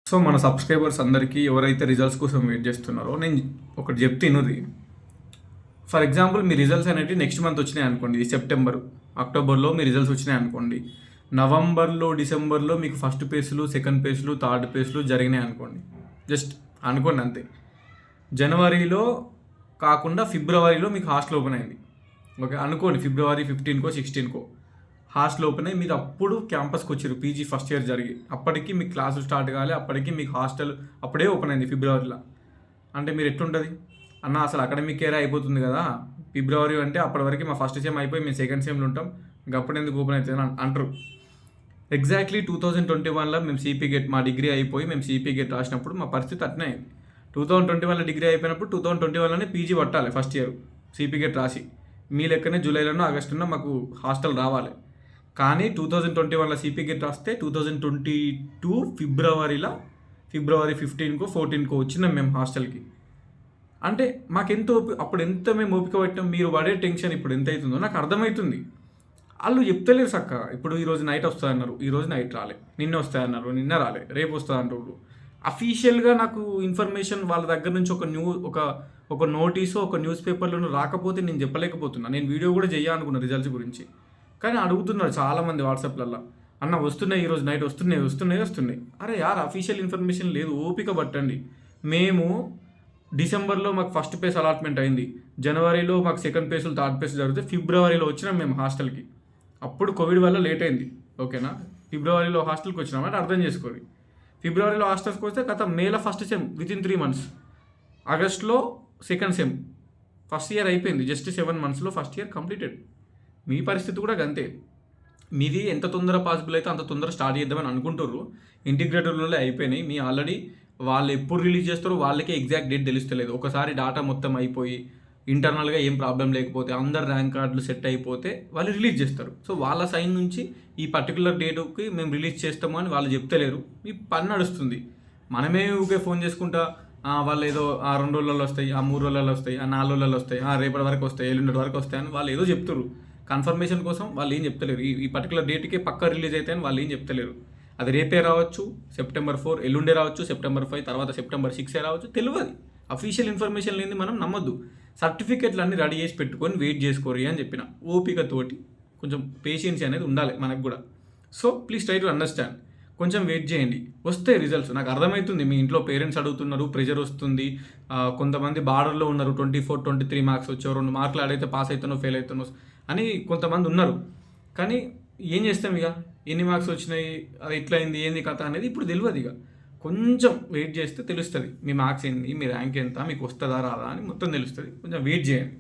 So మన subscribers అందరికీ ఎవరైతే రిజల్ట్స్ కోసం వెయిట్ చేస్తున్నారో నేను ఒకటి చెప్తున్నది. ఫర్ ఎగ్జాంపుల్ మీ రిజల్ట్స్ అనేవి నెక్స్ట్ మంత్ వచ్చినాయి అనుకోండి, ఇది సెప్టెంబర్ అక్టోబర్లో మీ రిజల్ట్స్ వచ్చినాయి అనుకోండి, నవంబర్లో డిసెంబర్లో మీకు ఫస్ట్ పేస్లు సెకండ్ పేస్లు థర్డ్ పేస్లు జరిగినాయి అనుకోండి, జస్ట్ అనుకోండి అంతే. జనవరిలో కాకుండా ఫిబ్రవరిలో మీకు హాస్టల్ ఓపెన్ అయింది, ఓకే అనుకోండి, ఫిబ్రవరి 15కో 16కో హాస్టల్ ఓపెన్ అయ్యి మీరు అప్పుడు క్యాంపస్కి వచ్చారు, పీజీ ఫస్ట్ ఇయర్ జరిగి అప్పటికి మీకు క్లాసులు స్టార్ట్ కావాలి, అప్పటికి మీకు హాస్టల్ అప్పుడే ఓపెన్ అయింది ఫిబ్రవరిలో. అంటే మీరు ఎట్లుంటుంది అన్న, అసలు అకాడమిక్ ఇయర్ అయిపోతుంది కదా, ఫిబ్రవరి అంటే అప్పటి వరకు మా ఫస్ట్ సెమ్ అయిపోయి మేము సెకండ్ సెమ్లో ఉంటాం, ఇంకప్పుడు ఎందుకు ఓపెన్ అవుతుంది అని అంటారు. ఎగ్జాక్ట్లీ 2021లో మేము సిపీ గెట్ మా డిగ్రీ అయిపోయి మేము సిపీ గెట్ రాసినప్పుడు మా పరిస్థితి అట్నే అయింది. 2021లో డిగ్రీ అయిపోయినప్పుడు 2021లోనే పీజీ పట్టాలి ఫస్ట్ ఇయర్ సిపీ గెట్ రాసి, మీ లెక్కనే జూలైలోనో ఆగస్టులో మాకు హాస్టల్ రావాలి. కానీ 2021లో సిపీ గెట్ రాస్తే 2022 ఫిబ్రవరి 15కో 14కో వచ్చినాం మేము హాస్టల్కి. అంటే మాకెంత అప్పుడు ఎంత మేము ఓపిక పట్టాం, మీరు పడే టెన్షన్ ఇప్పుడు ఎంత అవుతుందో నాకు అర్థమవుతుంది. వాళ్ళు చెప్తలేరు చక్క, ఇప్పుడు ఈరోజు నైట్ వస్తాయన్నారు, ఈరోజు నైట్ రాలే, నిన్న వస్తాయన్నారు, నిన్న రాలే, రేపు వస్తాయంటారు. అఫీషియల్గా నాకు ఇన్ఫర్మేషన్ వాళ్ళ దగ్గర నుంచి ఒక నోటీసు ఒక న్యూస్ పేపర్లోనూ రాకపోతే నేను చెప్పలేకపోతున్నా. నేను వీడియో కూడా చేయాలనుకున్నా రిజల్ట్స్ గురించి, కానీ అడుగుతున్నారు చాలామంది వాట్సాప్లలో, అన్న వస్తున్నాయి ఈరోజు నైట్ వస్తున్నాయి. అరే యార్, అఫీషియల్ ఇన్ఫర్మేషన్ లేదు, ఓపిక పట్టండి. మేము డిసెంబర్లో మాకు ఫస్ట్ పేస్ అలాట్మెంట్ అయింది, జనవరిలో మాకు సెకండ్ పేసులు థర్డ్ పేస్ జరిగితే ఫిబ్రవరిలో వచ్చినాం మేము హాస్టల్కి. అప్పుడు కోవిడ్ వల్ల లేట్ అయింది, ఓకేనా. ఫిబ్రవరిలో హాస్టల్కి వచ్చినామంటే అర్థం చేసుకోండి. ఫిబ్రవరిలో హాస్టల్స్కి వస్తే గత మేలో ఫస్ట్ సెమ్ వితిన్ 3 months, ఆగస్ట్లో సెకండ్ సెమ్, ఫస్ట్ ఇయర్ అయిపోయింది, జస్ట్ 7 monthsలో ఫస్ట్ ఇయర్ కంప్లీటెడ్. మీ పరిస్థితి కూడా అంతే. మీది ఎంత తొందర పాసిబుల్ అయితే అంత తొందర స్టార్ట్ చేద్దామని అనుకుంటారు. ఇంటిగ్రేటర్లో అయిపోయినాయి మీ ఆల్రెడీ, వాళ్ళు ఎప్పుడు రిలీజ్ చేస్తారో వాళ్ళకే ఎగ్జాక్ట్ డేట్ తెలుస్తలేదు. ఒకసారి డేటా మొత్తం అయిపోయి ఇంటర్నల్గా ఏం ప్రాబ్లం లేకపోతే అందరు ర్యాంక్ కార్డులు సెట్ అయిపోతే వాళ్ళు రిలీజ్ చేస్తారు. సో వాళ్ళ సైన్ నుంచి ఈ పర్టికులర్ డేటుకి మేము రిలీజ్ చేస్తాము అని వాళ్ళు చెప్తలేరు, మీ పని నడుస్తుంది. మనమే ఊకే ఫోన్ చేసుకుంటా వాళ్ళు ఏదో 2 రోజులలో వస్తాయి, 3 రోజులలో వస్తాయి, 4 రోజులలో వస్తాయి, రేపటి వరకు వస్తాయి, ఎల్లుండి వరకు వస్తాయి అని వాళ్ళు ఏదో చెప్తారు. కన్ఫర్మేషన్ కోసం వాళ్ళు ఏం చెప్తలేరు, ఈ పర్టికులర్ డేట్కి పక్కా రిలీజ్ అవుతాయని వాళ్ళు ఏం చెప్తలేరు. అది రేపే రావచ్చు, September 4 ఎల్లుండే రావచ్చు, September 5 తర్వాత September 6 రావచ్చు, తెలియదు. అఫీషియల్ ఇన్ఫర్మేషన్ లేని మనం నమ్మద్దు. సర్టిఫికెట్లు అన్నీ రెడీ చేసి పెట్టుకొని వెయిట్ చేసుకోరు అని చెప్పిన. ఓపికతోటి కొంచెం పేషెన్సీ అనేది ఉండాలి మనకు కూడా. So please try to understand, కొంచెం వెయిట్ చేయండి, వస్తాయి రిజల్ట్స్. నాకు అర్థమవుతుంది మీ ఇంట్లో పేరెంట్స్ అడుగుతున్నారు, ప్రెషర్ వస్తుంది, కొంతమంది బార్డర్లో ఉన్నారు, 24, 23 మార్క్స్ వచ్చావు, 2 మార్కులు ఆడైతే పాస్ అవుతానో ఫెయిల్ అవుతానో అని కొంతమంది ఉన్నారు. కానీ ఏం చేస్తాం ఇక, ఎన్ని మార్క్స్ వచ్చినాయి, అది ఎట్లయింది, ఏంది కథ అనేది ఇప్పుడు తెలియదు. ఇక కొంచెం వెయిట్ చేస్తే తెలుస్తుంది మీ మార్క్స్ ఏంది, మీ ర్యాంక్ ఎంత, మీకు వస్తుందా రాదా అని మొత్తం తెలుస్తుంది. కొంచెం వెయిట్ చేయండి.